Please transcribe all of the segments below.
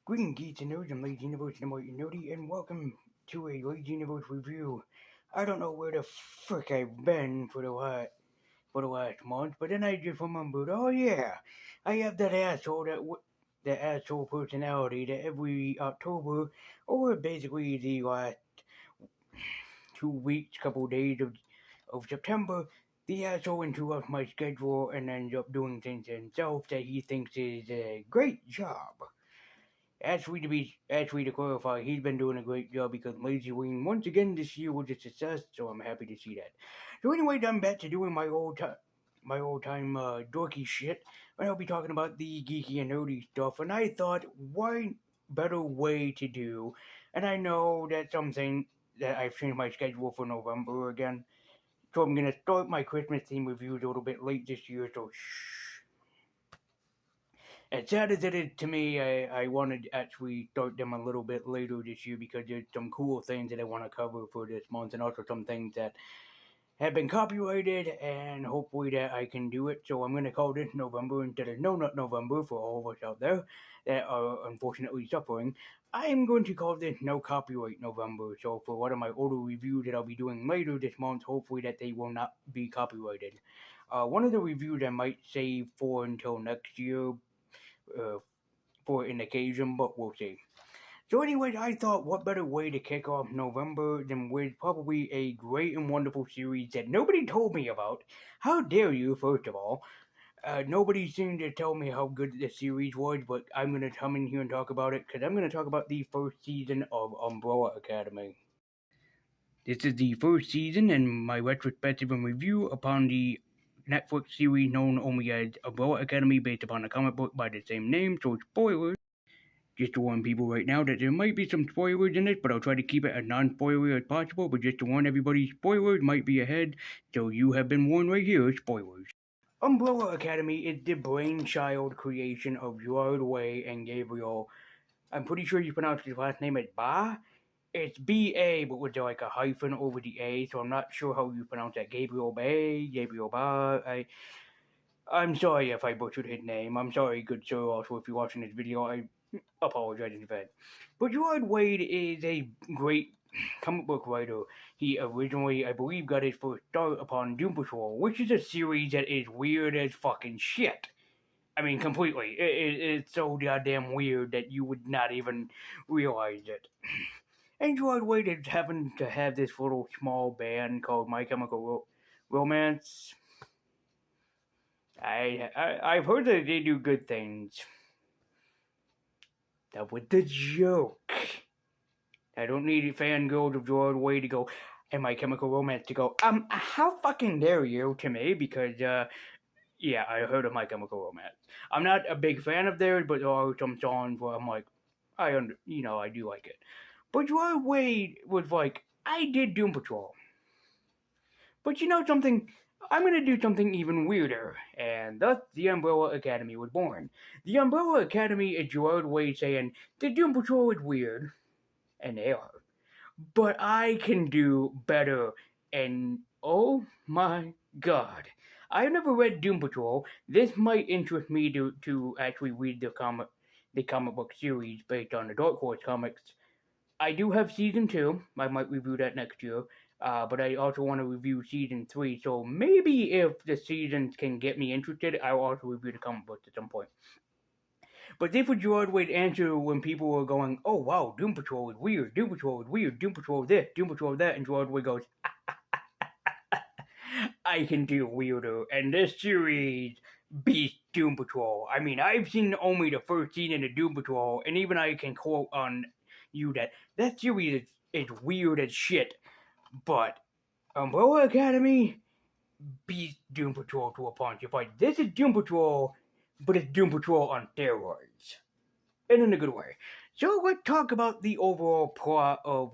Greetings, geeks and nerds. I'm Late Universe, and I'm White and Nerdy, and welcome to a Late Universe review. I don't know where the frick I've been for the last month, but then I just remembered. Oh yeah, I have that asshole that asshole personality that every October, or basically the last 2 weeks, couple days of September, the asshole interrupts my schedule and ends up doing things himself that he thinks is a great job. Actually, to clarify, he's been doing a great job because Lazy Wing once again this year was a success, so I'm happy to see that. So anyway, I'm back to doing my old time dorky shit, and I'll be talking about the geeky and nerdy stuff. And I thought, why better way to do? And I know that's something that I've changed my schedule for November again, so I'm gonna start my Christmas theme reviews a little bit late this year. So shh. As sad as it is to me, I wanted to actually start them a little bit later this year because there's some cool things that I want to cover for this month and also some things that have been copyrighted and hopefully that I can do it. So I'm going to call this November instead of No Nut November for all of us out there that are unfortunately suffering. I am going to call this No Copyright November. So for one of my older reviews that I'll be doing later this month, hopefully that they will not be copyrighted. One of the reviews I might save for until next year uh, for an occasion, but we'll see. So, anyways, I thought what better way to kick off November than with probably a great and wonderful series that nobody told me about. How dare you, first of all? Nobody seemed to tell me how good the series was, but I'm going to come in here and talk about it because I'm going to talk about the first season of Umbrella Academy. This is the first season and my retrospective and review upon the Netflix series known only as Umbrella Academy based upon a comic book by the same name, so spoilers. Just to warn people right now that there might be some spoilers in it, but I'll try to keep it as non-spoiler as possible, but just to warn everybody, spoilers might be ahead, so you have been warned right here, spoilers. Umbrella Academy is the brainchild creation of Gerard Way and Gabriel. I'm pretty sure you pronounce his last name as Ba. It's B-A, but with like a hyphen over the A, so I'm not sure how you pronounce that. Gabriel Bay, Gabriel Ba. I'm sorry if I butchered his name. I'm sorry, good sir, also if you're watching this video. I apologize in advance. But Gerard Wade is a great comic book writer. He originally, I believe, got his first start upon Doom Patrol, which is a series that is weird as fucking shit. I mean, completely. It's so goddamn weird that you would not even realize it. And Gerard Way just happened to have this little small band called My Chemical Romance. I've heard that they do good things. That was the joke. I don't need a fangirl of Gerard Way to go, and My Chemical Romance to go, how fucking dare you to me, because, yeah, I heard of My Chemical Romance. I'm not a big fan of theirs, but there are some songs where I'm like, I do like it. But Gerard Way was like, I did Doom Patrol. But you know something? I'm going to do something even weirder, and thus the Umbrella Academy was born. The Umbrella Academy is Gerard Way saying, the Doom Patrol is weird, and they are. But I can do better, and oh my god. I've never read Doom Patrol. This might interest me to actually read the comic book series based on the Dark Horse comics. I do have season 2. I might review that next year. But I also want to review season 3. So maybe if the seasons can get me interested, I will also review the comic books at some point. But this was Gerard Way's answer when people were going, oh wow, Doom Patrol is weird, Doom Patrol is weird, Doom Patrol this, Doom Patrol that, and Gerard Way goes, I can do weirder, and this series beats Doom Patrol. I mean, I've seen only the first season of Doom Patrol, and even I can quote on you that series is weird as shit, but Umbrella Academy beats Doom Patrol to a punch. If like, this is Doom Patrol, but it's Doom Patrol on steroids. And in a good way. So let's talk about the overall plot of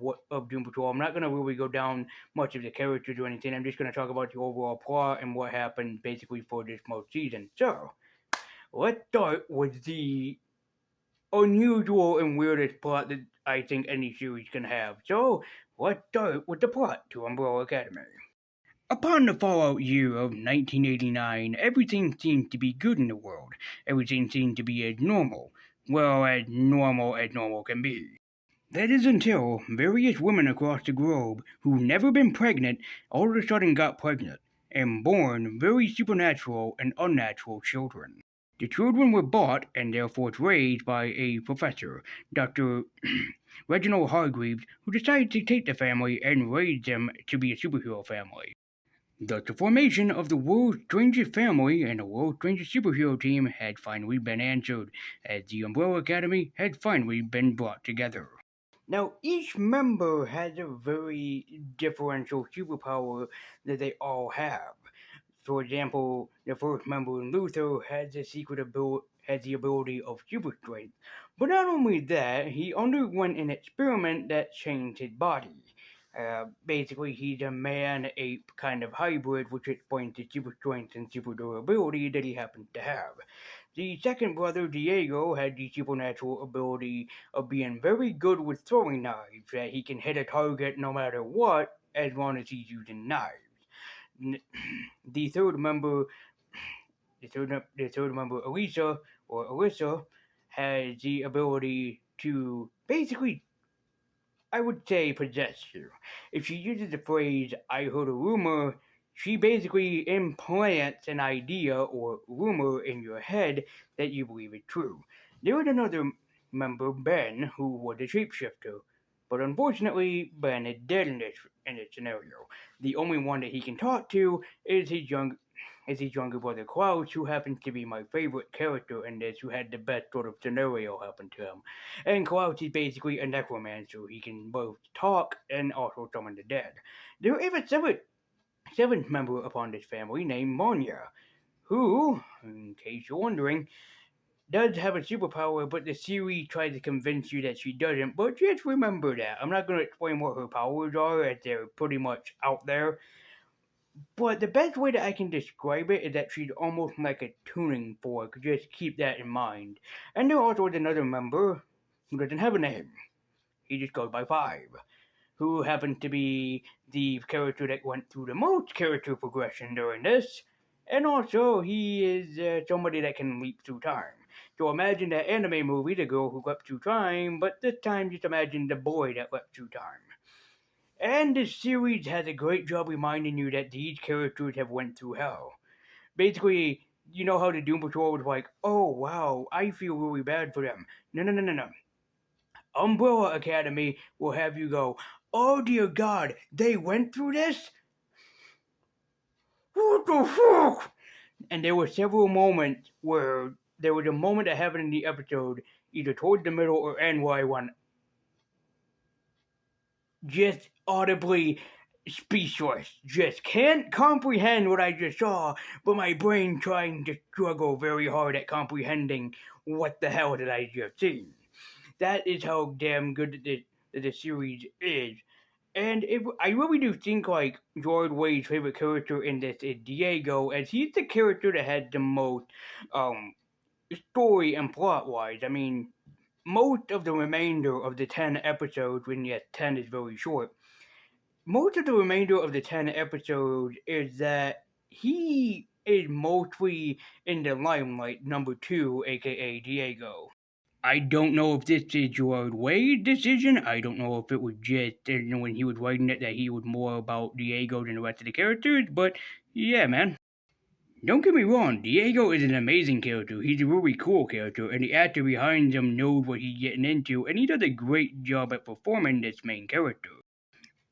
Doom Patrol. I'm not gonna really go down much of the characters or anything. I'm just gonna talk about the overall plot and what happened basically for this most season. So let's start with the unusual and weirdest plot that I think any series can have. So let's start with the plot to Umbrella Academy. Upon the fallout year of 1989, everything seemed to be good in the world. Everything seemed to be as normal. well, as normal can be. That is until various women across the globe who never been pregnant all of a sudden got pregnant and born very supernatural and unnatural children. The children were bought and therefore raised by a professor, Dr. Reginald Hargreaves, who decided to take the family and raise them to be a superhero family. Thus, the formation of the world's strangest family and the world's strangest superhero team had finally been answered, as the Umbrella Academy had finally been brought together. Now, each member has a very differential superpower that they all have. For example, the first member, Luther, has has the ability of super strength. But not only that, he underwent an experiment that changed his body. Basically, he's a man-ape kind of hybrid, which explains the super strength and super durability that he happens to have. The second brother, Diego, had the supernatural ability of being very good with throwing knives, that he can hit a target no matter what, as long as he's using knives. The third member, the third member, Elisa or Alyssa, has the ability to basically, I would say, possess you. If she uses the phrase "I heard a rumor," she basically implants an idea or rumor in your head that you believe is true. There is another member, Ben, who was a shapeshifter, but unfortunately, Ben is dead in this scenario. The only one that he can talk to is his younger brother Klaus, who happens to be my favorite character in this, who had the best sort of scenario happen to him. And Klaus is basically a necromancer. He can both talk and also summon the dead. There is a seventh member upon this family named Monya, who, in case you're wondering, does have a superpower, but the series tries to convince you that she doesn't. But just remember that. I'm not going to explain what her powers are, as they're pretty much out there. But the best way that I can describe it is that she's almost like a tuning fork. Just keep that in mind. And there also is another member who doesn't have a name. He just goes by Five, who happens to be the character that went through the most character progression during this. And also, he is somebody that can leap through time. So imagine that anime movie, The Girl Who Leapt Through Time, but this time just imagine the boy that leapt through time. And this series has a great job reminding you that these characters have went through hell. Basically, you know how the Doom Patrol was like, oh wow, I feel really bad for them. No, no, no, no, no. Umbrella Academy will have you go, oh dear God, they went through this? What the fuck? And there were several moments where there was a moment that happened in the episode, either towards the middle or end, where I went just audibly speechless. Just can't comprehend what I just saw, but my brain trying to struggle very hard at comprehending what the hell did I just see. That is how damn good the series is. And I really do think like Gerard Way's favorite character in this is Diego, as he's the character that had the most um story and plot wise. I mean, most of the remainder of the 10 episodes, when yes, 10 is very short, most of the remainder of the 10 episodes is that he is mostly in the limelight, number two, aka Diego. I don't know if this is Gerard Way's decision. I don't know if it was just when he was writing it that he was more about Diego than the rest of the characters, but yeah, man. Don't get me wrong, Diego is an amazing character. He's a really cool character, and the actor behind him knows what he's getting into, and he does a great job at performing this main character.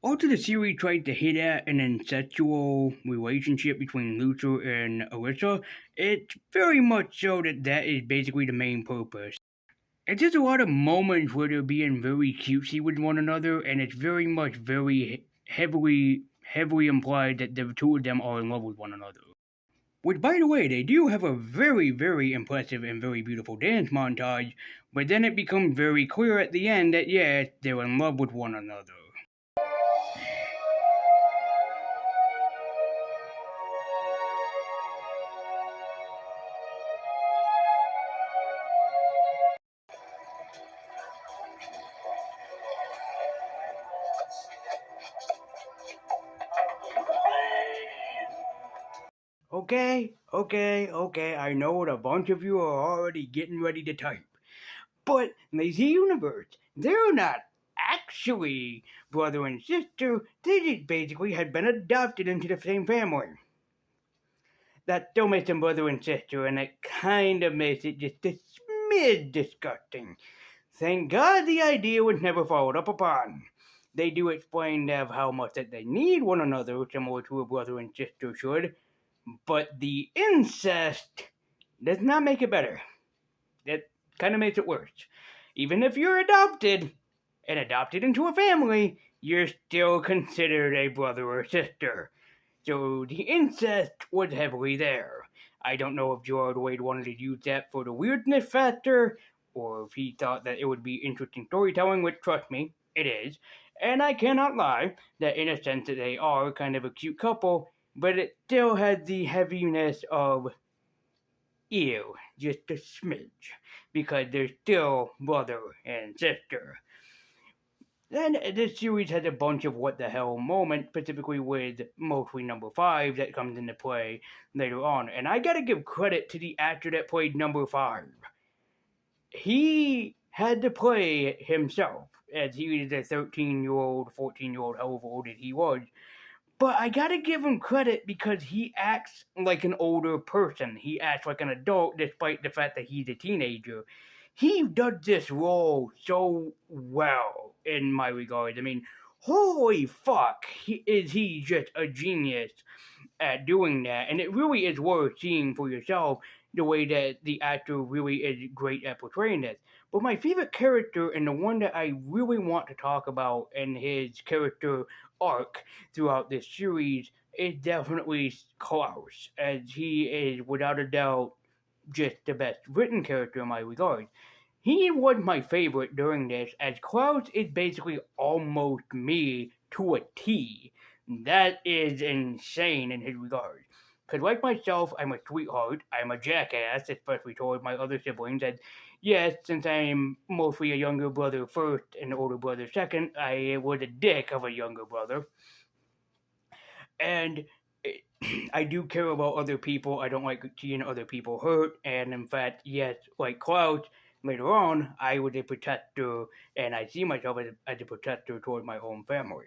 Also, the series tried to hit at an incestual relationship between Luther and Alyssa. It's very much so that is basically the main purpose. It's just a lot of moments where they're being very cutesy with one another, and it's very much very heavily implied that the two of them are in love with one another. Which, by the way, they do have a very impressive and very beautiful dance montage, but then it becomes very clear at the end that, yeah, they're in love with one another. Okay, I know that a bunch of you are already getting ready to type. But in the universe, they're not actually brother and sister. They just basically had been adopted into the same family. That still makes them brother and sister, and it kind of makes it just a smidge disgusting. Thank God the idea was never followed up upon. They do explain of how much that they need one another, similar to a brother and sister should, but the incest does not make it better. It kind of makes it worse. Even if you're adopted and adopted into a family, you're still considered a brother or sister. So the incest was heavily there. I don't know if Gerard Way wanted to use that for the weirdness factor, or if he thought that it would be interesting storytelling, which, trust me, it is. And I cannot lie that in a sense that they are kind of a cute couple, but it still has the heaviness of ew, just a smidge, because they're still brother and sister. Then this series has a bunch of what the hell moments, specifically with mostly number 5 that comes into play later on. And I gotta give credit to the actor that played number 5. He had to play himself, as he was a 13-year-old, 14-year-old, however old he was. But I gotta give him credit because he acts like an older person. He acts like an adult despite the fact that he's a teenager. He does this role so well, in my regards. I mean, holy fuck, is he just a genius at doing that. And it really is worth seeing for yourself the way that the actor really is great at portraying this. But my favorite character, and the one that I really want to talk about in his character arc throughout this series, is definitely Klaus, as he is without a doubt just the best written character in my regard. He was my favorite during this, as Klaus is basically almost me to a T. That is insane in his regard. Because, like myself, I'm a sweetheart, I'm a jackass, especially toward my other siblings. And yes, since I'm mostly a younger brother first and older brother second, I was a dick of a younger brother. And I do care about other people. I don't like seeing other people hurt. And in fact, yes, like Klaus, later on, I was a protector, and I see myself as a protector toward my own family.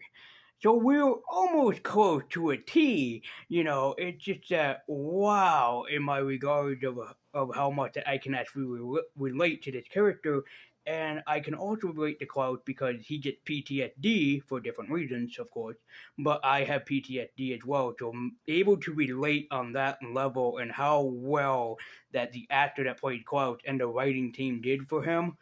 So we're almost close to a T. It's just that wow in my regard of how much I can actually relate to this character. And I can also relate to Klaus because he gets PTSD for different reasons, of course. But I have PTSD as well, so I'm able to relate on that level and how well that the actor that played Klaus and the writing team did for him.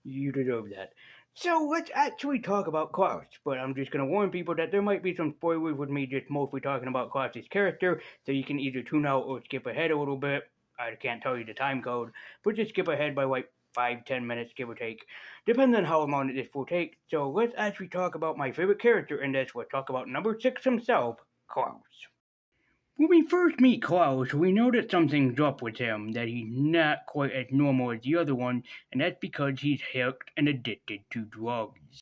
You deserve that. So let's actually talk about Klaus, but I'm just going to warn people that there might be some spoilers with me just mostly talking about Klaus's character, so you can either tune out or skip ahead a little bit. I can't tell you the time code, but just skip ahead by like 5-10 minutes, give or take, depending on how long this will take. So let's actually talk about my favorite character in this. We'll talk about number 6 himself, Klaus. When we first meet Klaus, we know that something's up with him, that he's not quite as normal as the other one, and that's because he's hooked and addicted to drugs.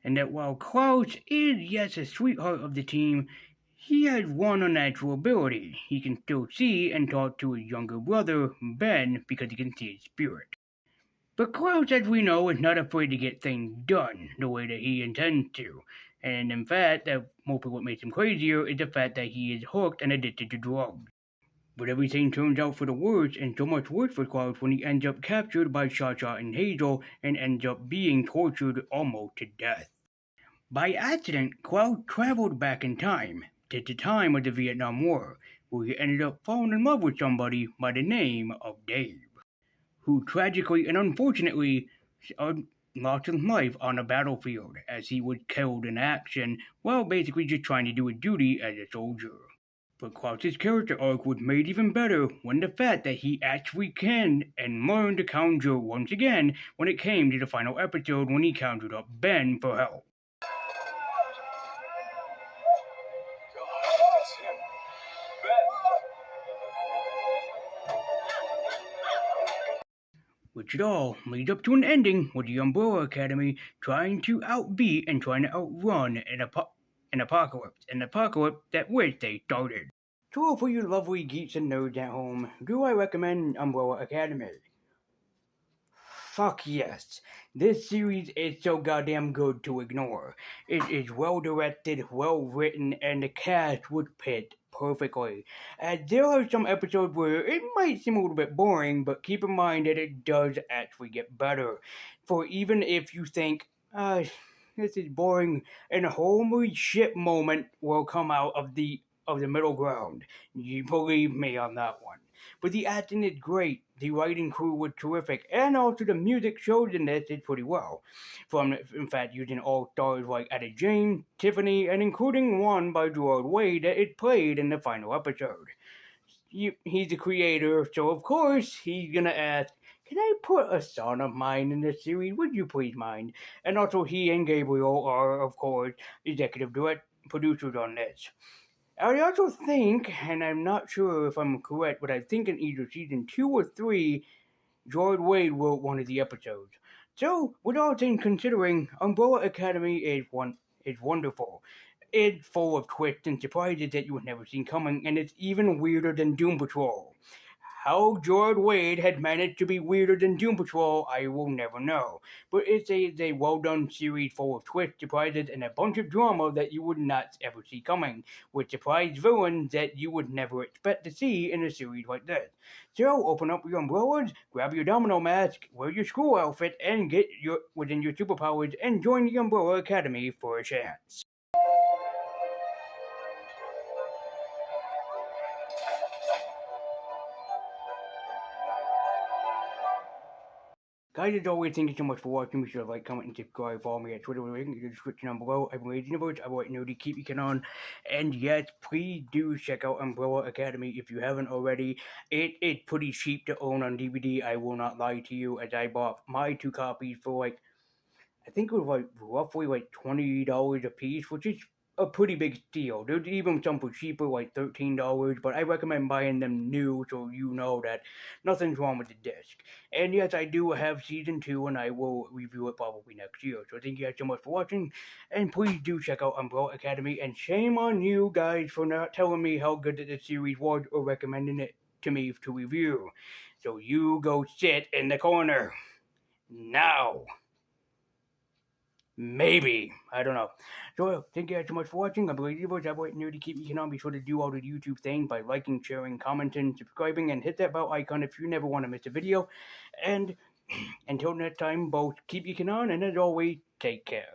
And that while Klaus is, yes, a sweetheart of the team, he has one unnatural ability. He can still see and talk to his younger brother, Ben, because he can see his spirit. But Klaus, as we know, is not afraid to get things done the way that he intends to. And in fact, that mostly what makes him crazier is the fact that he is hooked and addicted to drugs. But everything turns out for the worse, and so much worse for Klaus when he ends up captured by Sasha and Hazel and ends up being tortured almost to death. By accident, Klaus traveled back in time, to the time of the Vietnam War, where he ended up falling in love with somebody by the name of Dave, who tragically and unfortunately lost his life on a battlefield as he was killed in action while basically just trying to do his duty as a soldier. But Klaus's character arc was made even better when the fact that he actually can and learned to conjure once again when it came to the final episode when he conjured up Ben for help. Which it all leads up to an ending with the Umbrella Academy trying to outbeat and trying to outrun an apocalypse that which they started. So for you lovely geeks and nerds at home, do I recommend Umbrella Academy? Fuck yes. This series is so goddamn good to ignore. It is well directed, well written, and the cast would fit perfectly. There are some episodes where it might seem a little bit boring, but keep in mind that it does actually get better. For even if you think, this is boring, and a holy shit moment will come out of the middle ground. You believe me on that one. But the acting is great, the writing crew was terrific, and also the music shows in this did pretty well. From, in fact, using all stars like Etta James, Tiffany, and including one by Gerard Way that it played in the final episode. He's the creator, so of course he's gonna ask, can I put a son of mine in this series? Would you please mind? And also, he and Gabriel are, of course, executive direct producers on this. I also think, and I'm not sure if I'm correct, but I think in either season 2 or 3, Gerard Way wrote one of the episodes. So, with all things considering, Umbrella Academy is wonderful. It's full of twists and surprises that you would never seen coming, and it's even weirder than Doom Patrol. How Gerard Wade had managed to be weirder than Doom Patrol, I will never know. But it's a well done series full of twists, surprises, and a bunch of drama that you would not ever see coming, with surprise villains that you would never expect to see in a series like this. So open up your umbrellas, grab your domino mask, wear your school outfit, and get your within your superpowers and join the Umbrella Academy for a chance. Guys, as always, thank you so much for watching. Be sure to like, comment, and subscribe. Follow me at Twitter with a link in the description down below. I'm Rage Universe. I write nerdy, keep your on. And yes, please do check out Umbrella Academy if you haven't already. It's pretty cheap to own on DVD. I will not lie to you, as I bought my 2 copies for like I think it was like roughly like $20 a piece, which is a pretty big deal. There's even some for cheaper, like $13, but I recommend buying them new so you know that nothing's wrong with the disc. And yes, I do have season 2, and I will review it probably next year. So thank you guys so much for watching, and please do check out Umbrella Academy. And shame on you guys for not telling me how good that the series was or recommending it to me to review. So you go sit in the corner now. Maybe. I don't know. So, thank you guys so much for watching. I believe you guys have what new to keep you on. Be sure to do all the YouTube things by liking, sharing, commenting, subscribing, and hit that bell icon if you never want to miss a video. And until next time, both keep you on, and as always, take care.